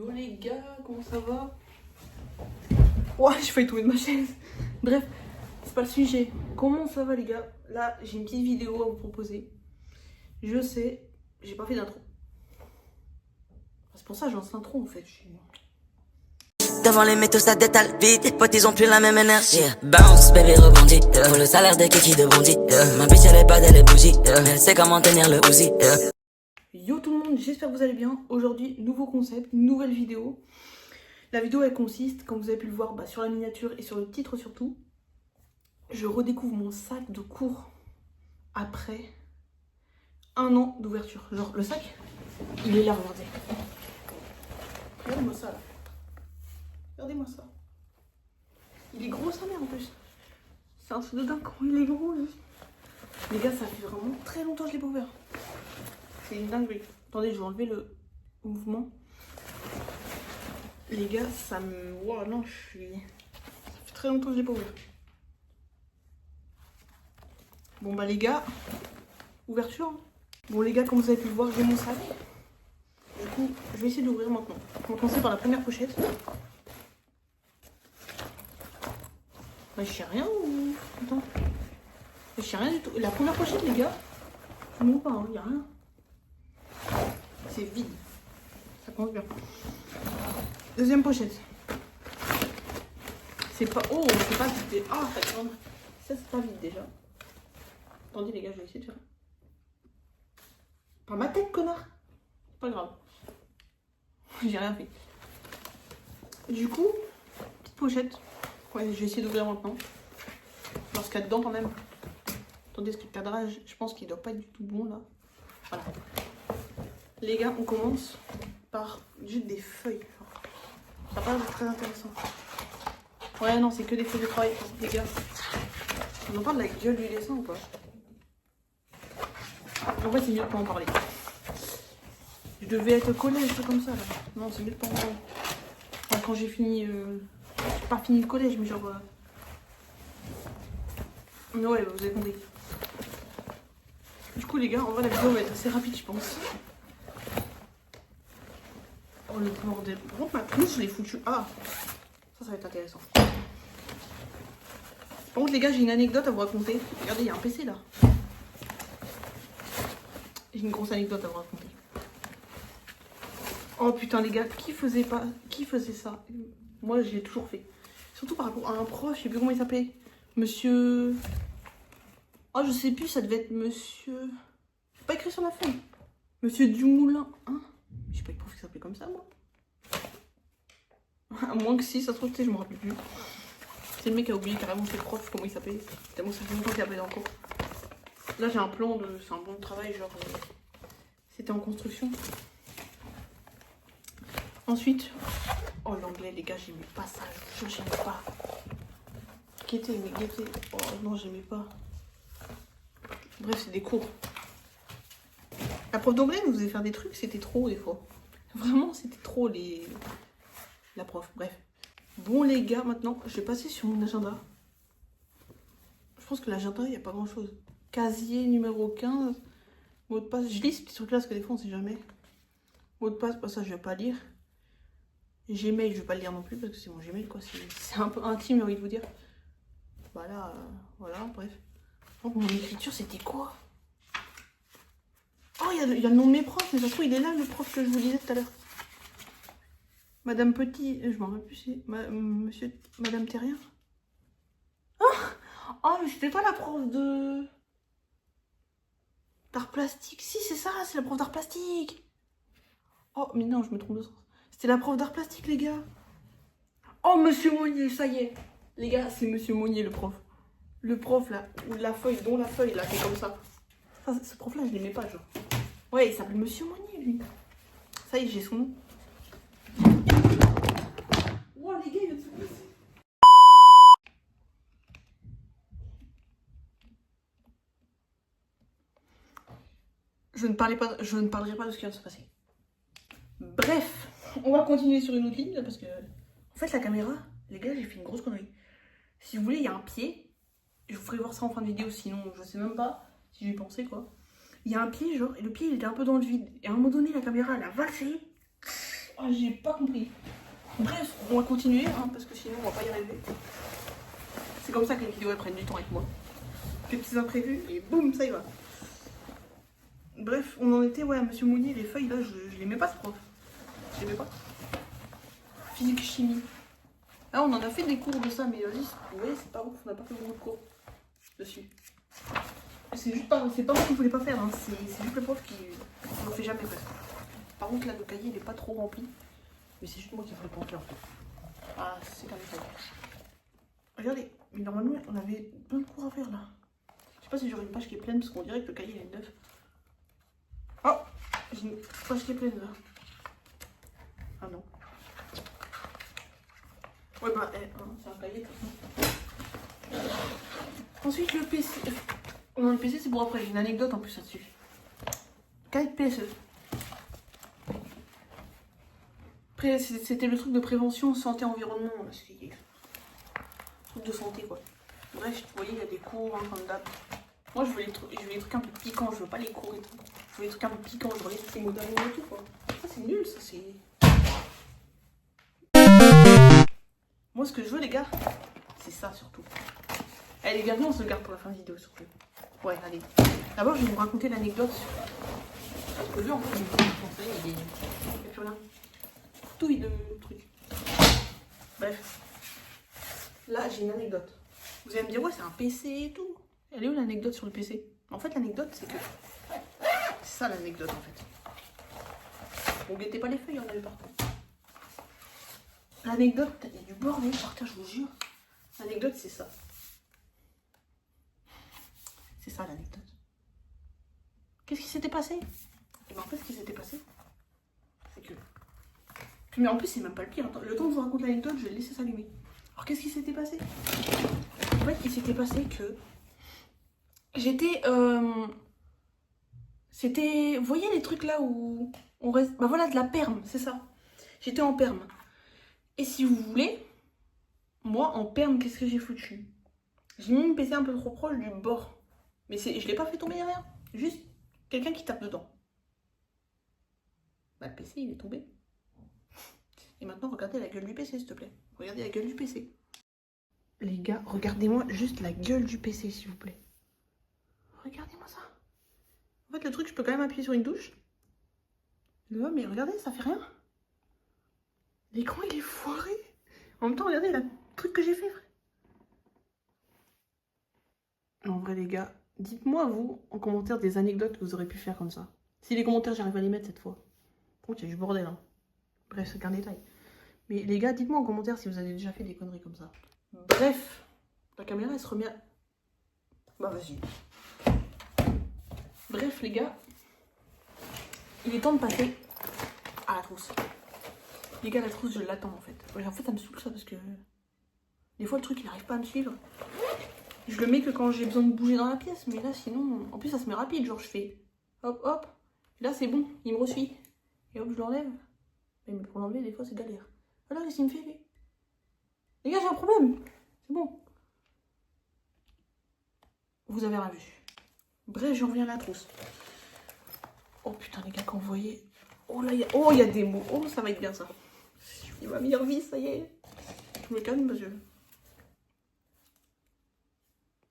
Yo les gars, comment ça va? Ouais, j'ai failli tomber de ma chaise. Bref, c'est pas le sujet. Comment ça va les gars? Là, j'ai une petite vidéo à vous proposer. Je sais, j'ai pas fait d'intro. C'est pour ça que j'ai lancé l'intro en fait. Devant les métaux ça détale vite. Potes ils ont plus la même énergie. Bounce baby rebondit. Pour le salaire de Kiki de Bondy. Ma bitch elle est bad elle est bougie. Elle sait comment tenir le Uzi. Yo tout le monde, j'espère que vous allez bien. Aujourd'hui, nouveau concept, nouvelle vidéo. La vidéo elle consiste, comme vous avez pu le voir sur la miniature et sur le titre surtout, je redécouvre mon sac de cours après 1 an d'ouverture. Genre le sac, il est là, regardez. Regardez-moi ça là. Regardez-moi ça. Il est gros sa mère en plus. C'est un truc de dingue comment il est gros lui. Les gars, ça fait vraiment très longtemps que je l'ai pas ouvert. C'est une dinguerie. Attendez, je vais enlever le mouvement. Les gars, ça me... Wow, non, je suis... Ça fait très longtemps que je l'ai pas ouvert. Bon bah les gars, ouverture. Hein. Bon les gars, comme vous avez pu le voir, j'ai mon sac. Du coup, je vais essayer d'ouvrir maintenant. On va commencer par la première pochette. Bah, je sais rien ou... Attends. Je sais rien du tout. La première pochette les gars, je ne pas, il n'y a rien. C'est vide. Ça commence bien. Deuxième pochette. C'est pas... Oh, c'est pas vide. Ah, ça c'est pas vide déjà. Attendez les gars, je vais essayer de faire... Par ma tête, connard. C'est pas grave. J'ai rien fait. Du coup, petite pochette. Ouais, je vais essayer d'ouvrir maintenant. Voir ce qu'il y a dedans quand même. Attendez, parce que le cadrage, je pense qu'il doit pas être du tout bon là. Voilà. Les gars, on commence par juste des feuilles. Ça va pas être très intéressant. Ouais, non, c'est que des feuilles de travail, les gars. On en parle de la gueule du dessin ou pas? En fait, c'est mieux de pas en parler. Je devais être au collège, c'est comme ça là. Non, c'est mieux de pas en parler. Enfin, quand j'ai fini... J'ai pas fini le collège, mais genre... Ouais, vous avez compris. Du coup, les gars, en vrai, la vidéo va être assez rapide, je pense. Oh, le bordel. Par contre, ma trousse, je l'ai foutue. Ah, ça va être intéressant. Par contre, les gars, j'ai une anecdote à vous raconter. Regardez, il y a un PC là. J'ai une grosse anecdote à vous raconter. Oh putain, les gars, qui faisait ça? Moi, je l'ai toujours fait. Surtout par rapport à un prof, je sais plus comment il s'appelait. Monsieur... Oh, je sais plus, ça devait être monsieur... C'est pas écrit sur la feuille. Monsieur Dumoulin, hein? Je sais pas le prof qui s'appelait comme ça, moi. À moins que si, ça se trouve, je me rappelle plus. C'est le mec qui a oublié carrément ses profs, comment il s'appelait. Tellement ça fait longtemps qu'il a pas été en cours. Là, j'ai un plan de... C'est un bon de travail, genre... C'était en construction. Ensuite... Oh, l'anglais, les gars, j'aimais pas ça. Je vous jure, j'aimais pas. Guettez, mais guettez. Oh non, j'aimais pas. Bref, c'est des cours. La prof d'anglais nous faisait faire des trucs, c'était trop des fois. Vraiment, c'était trop les... La prof, bref. Bon les gars, maintenant, je vais passer sur mon agenda. Je pense que l'agenda, il n'y a pas grand-chose. Casier numéro 15. Mot de passe. Je lis ce petit truc-là parce que des fois, on sait jamais. Mot de passe, ça, je vais pas lire. Gmail, je vais pas le lire non plus parce que c'est mon Gmail, quoi. C'est un peu intime, j'ai envie de vous dire. Voilà, voilà, bref. Donc, mon écriture, c'était quoi? Oh, il y a le nom de mes profs, mais ça se trouve, il est là, le prof que je vous disais tout à l'heure. Madame Petit, je m'en rappelle plus, c'est monsieur, Madame Terrien. Oh, mais c'était pas la prof de... d'art plastique. Si, c'est ça, c'est la prof d'art plastique. Oh, mais non, je me trompe de sens. C'était la prof d'art plastique, les gars. Oh, monsieur Monnier, ça y est. Les gars, c'est monsieur Monnier, le prof. Le prof, là, ou la feuille, dont la feuille, là, fait comme ça. Enfin, ce prof-là, je l'aimais pas, genre. Ouais, il s'appelle monsieur Monnier, lui. Ça y est, j'ai son nom. Oh, les gars, il vient de se passer. Je ne parlerai pas de ce qui vient de se passer. Bref, on va continuer sur une autre ligne, là, parce que... En fait, la caméra, les gars, j'ai fait une grosse connerie. Si vous voulez, il y a un pied. Je vous ferai voir ça en fin de vidéo, sinon, je sais même pas si j'y pensais, quoi. Il y a un pied, genre, et le pied, il était un peu dans le vide. Et à un moment donné, la caméra, elle a valsé. Ah, j'ai pas compris. Bref, on va continuer, hein, parce que sinon on va pas y arriver. C'est comme ça que les vidéos elles prennent du temps avec moi. Des petits imprévus et boum, ça y va. Bref, on en était, ouais, à Monsieur Mounier, les feuilles là, je l'aimais pas ce prof. Je l'aimais pas. Physique, chimie. Ah, on en a fait des cours de ça, mais vas-y, ouais, c'est pas ouf, on n'a pas fait beaucoup de cours dessus. C'est juste pas, c'est pas moi qui voulais pas faire, hein. C'est juste le prof qui on le fait jamais presque. Par contre là, le cahier il est pas trop rempli, mais c'est juste moi qui voulais pas en faire en fait. Ah, c'est quand même ça. Regardez, mais normalement on avait plein de cours à faire là. Je sais pas si j'aurai une page qui est pleine parce qu'on dirait que le cahier il est neuf. Oh, j'ai une page qui est pleine là. Ah non. Ouais bah, c'est un cahier de toute façon. Ensuite le PC. Non, le PC c'est pour après, j'ai une anecdote en plus là-dessus. Cahier de PSE. Après c'était le truc de prévention, santé, environnement. C'est truc de santé quoi. Bref, vous voyez il y a des cours, hein, comme d'hab. Moi je veux les trucs un peu piquants, je veux pas les cours et tout. Je veux les trucs un peu piquants, je veux les trucs modernes et tout quoi. Ça c'est nul, ça c'est... Moi ce que je veux les gars, c'est ça surtout. Allez les gars, on se le garde pour la fin de vidéo surtout. Ouais, allez. D'abord je vais vous raconter l'anecdote. Parce que là en fait, il n'y a plus rien. Tout vide de trucs. Bref. Là j'ai une anecdote. Vous allez me dire ouais c'est un PC et tout. Elle est où l'anecdote sur le PC? En fait l'anecdote c'est que... C'est ça l'anecdote en fait. Bon guettez pas les feuilles, il y en avait partout. L'anecdote, il y a du bordel par terre, je vous jure. L'anecdote c'est ça. C'est ça l'anecdote. Qu'est-ce qui s'était passé? Et ben en fait ce qui s'était passé, c'est que... Mais en plus c'est même pas le pire. Le temps que je vous raconte l'anecdote, je vais laisser s'allumer. Alors qu'est-ce qui s'était passé? En fait il s'était passé que... J'étais... C'était... Vous voyez les trucs là où on reste... Bah voilà, de la perme, c'est ça. J'étais en perme. Et si vous voulez, moi en perme, qu'est-ce que j'ai foutu? J'ai mis mon PC un peu trop proche du bord. Mais je l'ai pas fait tomber rien. Juste quelqu'un qui tape dedans. Bah le PC il est tombé. Et maintenant regardez la gueule du PC s'il te plaît. Regardez la gueule du PC. Les gars, regardez-moi juste la gueule du PC s'il vous plaît. Regardez-moi ça. En fait le truc je peux quand même appuyer sur une touche. Là, mais regardez, ça fait rien. L'écran il est foiré. En même temps regardez le truc que j'ai fait. En vrai les gars, dites-moi vous en commentaire des anecdotes que vous aurez pu faire comme ça. Si les commentaires j'arrive à les mettre cette fois. Bon, il y a du bordel hein. Bref, c'est qu'un détail. Mais les gars, dites-moi en commentaire si vous avez déjà fait des conneries comme ça. Bref, la caméra elle se remet à... Bah vas-y. Bref les gars, il est temps de passer à la trousse. Les gars, la trousse je l'attends en fait. En fait ça me saoule ça parce que... Des fois le truc il arrive pas à me suivre. Je le mets que quand j'ai besoin de bouger dans la pièce, mais là sinon, en plus ça se met rapide, genre je fais hop hop, et là c'est bon, il me resuit. Et hop je l'enlève. Mais pour l'enlever des fois c'est galère. Alors qu'est-ce qu'il me fait lui? Les gars j'ai un problème, c'est bon. Vous avez rien vu. Bref j'en reviens à la trousse. Oh putain les gars quand vous voyez, oh là il y a des mots, oh ça va être bien ça. C'est ma meilleure vie, ça y est. Je me calme parce que...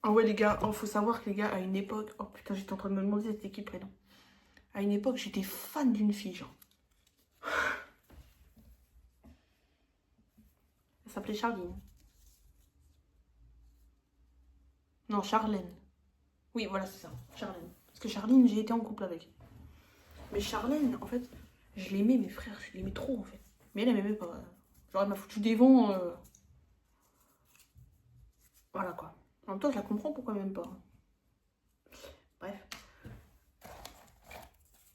Ah ouais les gars, oh, faut savoir que les gars, à une époque... Oh putain, j'étais en train de me demander c'était qui le prénom. À une époque, j'étais fan d'une fille, genre. Elle s'appelait Charline. Non, Charlène. Oui, voilà, c'est ça, Charlène. Parce que Charline, j'ai été en couple avec. Mais Charlène, en fait, je l'aimais, mes frères, je l'aimais trop, en fait. Mais elle m'aimait pas. Genre, elle m'a foutu des vents... Voilà, quoi. En même temps, je la comprends pourquoi même pas. Bref.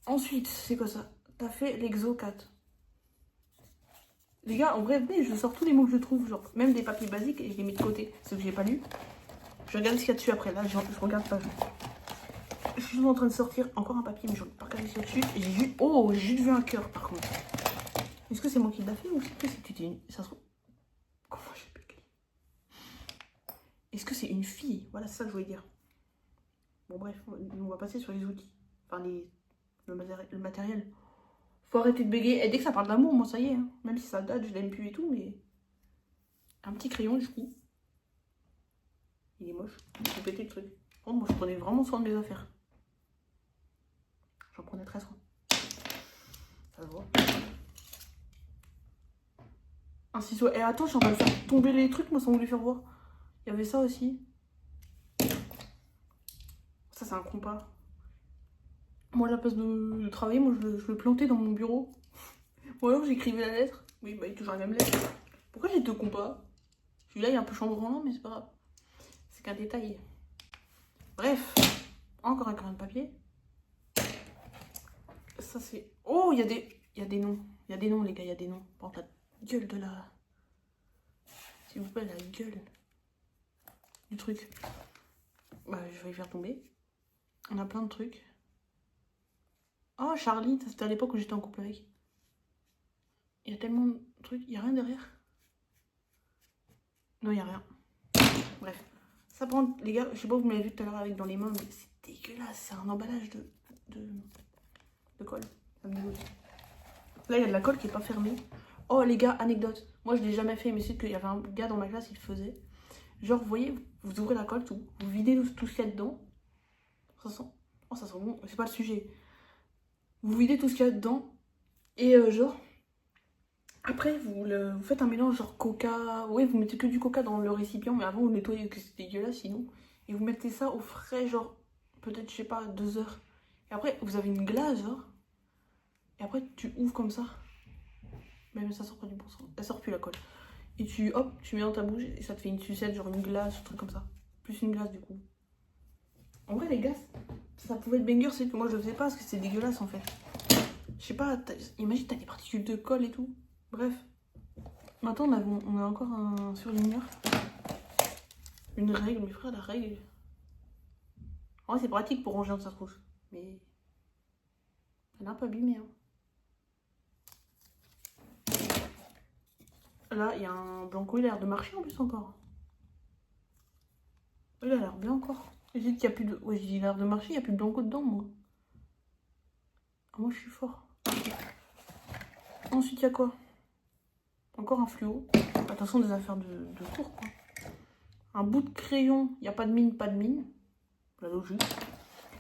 Ensuite, c'est quoi ça? T'as fait l'exo 4. Les gars, en vrai, venez, je sors tous les mots que je trouve, genre même des papiers basiques et je les mets de côté, ceux que j'ai pas lus. Je regarde ce qu'il y a dessus après, là, je regarde pas. Je suis juste en train de sortir encore un papier, mais je vais pas regarder ce qu'il y a dessus. Et j'ai juste... Oh, j'ai juste vu un cœur, par contre. Est-ce que c'est moi qui l'a fait ou est-ce que c'était une... Ça se trouve... Comment je sais plus. Est-ce que c'est une fille? Voilà, c'est ça que je voulais dire. Bon, bref, on va passer sur les outils. Enfin, le matériel. Faut arrêter de bégayer. Et dès que ça parle d'amour, moi ça y est. Hein. Même si ça date, je l'aime plus et tout, mais... Un petit crayon du coup. Il est moche. Il faut péter le truc. Par contre, moi je prenais vraiment soin de mes affaires. J'en prenais très soin. Ça se voit. Un ciseau. Et attends, je suis en train de faire tomber les trucs, moi sans vous les faire voir. Il y avait ça aussi. Ça c'est un compas. Moi à la place de travailler, moi je le plantais dans mon bureau. Ou alors j'écrivais la lettre. Oui, bah il y a toujours la même lettre. Pourquoi j'ai deux compas? Celui-là il est un peu chambranlant, mais c'est pas grave. C'est qu'un détail. Bref. Encore un crayon de papier. Ça c'est... Oh, il y a des noms. Il y a des noms les gars, il y a des noms. Par contre la gueule de la... S'il vous plaît, la gueule du truc. Bah je vais y faire tomber. On a plein de trucs. Oh, Charlie, c'était à l'époque où j'étais en couple avec. Il y a tellement de trucs. Il n'y a rien derrière. Non, il n'y a rien. Bref. Ça prend, les gars, je sais pas, vous m'avez vu tout à l'heure avec dans les mains, mais c'est dégueulasse. C'est un emballage de colle. Ça me dégoûte. Là, il y a de la colle qui n'est pas fermée. Oh, les gars, anecdote. Moi, je l'ai jamais fait, mais c'est qu'il y avait un gars dans ma classe, il le faisait. Genre, vous voyez, vous ouvrez la colle, tout. Vous videz tout ce qu'il y a dedans. Ça sent... Oh, ça sent bon. C'est pas le sujet. Vous videz tout ce qu'il y a dedans. Et genre... Après, vous faites un mélange genre coca. Oui, vous mettez que du coca dans le récipient, mais avant vous nettoyez, que c'est dégueulasse sinon. Et vous mettez ça au frais, genre, peut-être, je sais pas, 2 heures. Et après, vous avez une glace, genre. Et après, tu ouvres comme ça. Même ça sort pas du bon sens. Elle sort plus la colle. Et tu, hop, tu mets dans ta bouche et ça te fait une sucette, genre une glace, un truc comme ça. Plus une glace du coup. En vrai, les gars, ça pouvait être banger, c'est que moi je le faisais pas parce que c'est dégueulasse en fait. Je sais pas, imagine, t'as des particules de colle et tout. Bref. Maintenant, on a encore un surligneur. Une règle, mes frères, la règle. En vrai, c'est pratique pour ranger dans sa trousse. Mais. Elle est un peu abîmée. Hein. Là, il y a un Blanco, il a l'air de marcher en plus encore. Il a l'air bien encore. Je dis qu'il y a plus de. Ouais, j'ai l'air de marcher, il n'y a plus de Blanco dedans, moi. Ah, moi, je suis fort. Ensuite, il y a quoi? Encore un fluo. Attention, des affaires de cours, quoi. Un bout de crayon. Il n'y a pas de mine, pas de mine. La logique.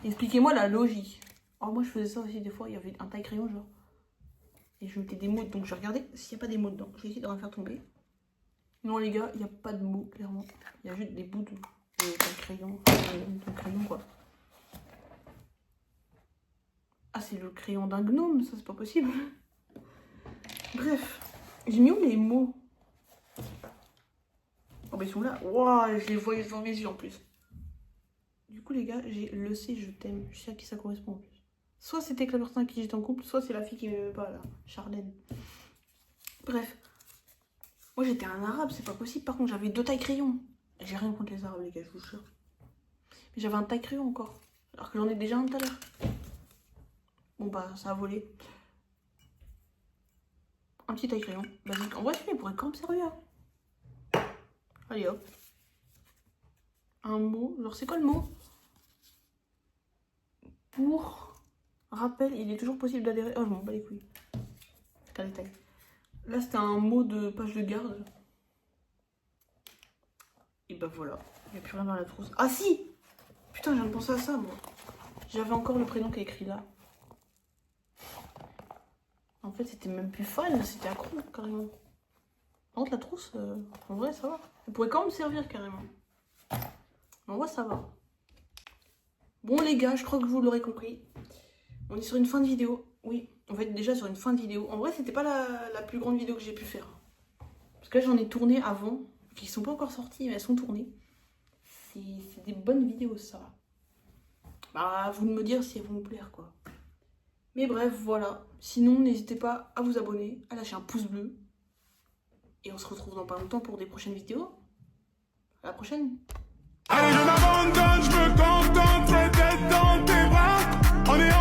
Expliquez-moi la logique. Oh, moi, je faisais ça aussi des fois. Il y avait un taille-crayon, genre. Et je mettais des mots. Donc, je regardais s'il n'y a pas des mots dedans. Je vais essayer de rien faire tomber. Non, les gars, il n'y a pas de mots, clairement. Il y a juste des bouts de crayon. De crayon, quoi. Ah, c'est le crayon d'un gnome, ça, c'est pas possible. Bref. J'ai mis où les mots? Oh bah ils sont là. Waouh, je les voyais devant mes yeux en plus. Du coup les gars, j'ai le C, je t'aime. Je sais à qui ça correspond en plus. Soit c'était que la personne avec qui j'étais en couple, soit c'est la fille qui m'aimait pas là, Charlène. Bref. Moi j'étais un arabe, c'est pas possible. Par contre j'avais 2 tailles crayons. J'ai rien contre les arabes les gars, je vous jure. Mais j'avais un taille crayon encore. Alors que j'en ai déjà un tout à l'heure. Bon bah ça a volé. Un petit taille crayon basique. En vrai, il pourrait quand même servir. Allez hop. Un mot. Alors, c'est quoi le mot? Pour rappel, il est toujours possible d'adhérer. Oh, je m'en bats les couilles. C'est qu'un détail. Là, c'était un mot de page de garde. Et bah voilà. Il n'y a plus rien dans la trousse. Ah si! Putain, je viens de penser à ça, moi. J'avais encore le prénom qui est écrit là. En fait, c'était même plus fan, c'était accro, carrément. Par contre, la trousse, en vrai, ça va. Elle pourrait quand même servir, carrément. En vrai, ça va. Bon, les gars, je crois que vous l'aurez compris. On est sur une fin de vidéo. Oui, on va être déjà sur une fin de vidéo. En vrai, c'était pas la plus grande vidéo que j'ai pu faire. Parce que là, j'en ai tourné avant. Qui sont pas encore sorties, mais elles sont tournées. C'est des bonnes vidéos, ça. Bah, à vous de me dire si elles vont vous plaire, quoi. Mais bref, voilà. Sinon, n'hésitez pas à vous abonner, à lâcher un pouce bleu. Et on se retrouve dans pas longtemps pour des prochaines vidéos. À la prochaine. Allez, je m'abandonne, je me contente d'être dans tes bras. On est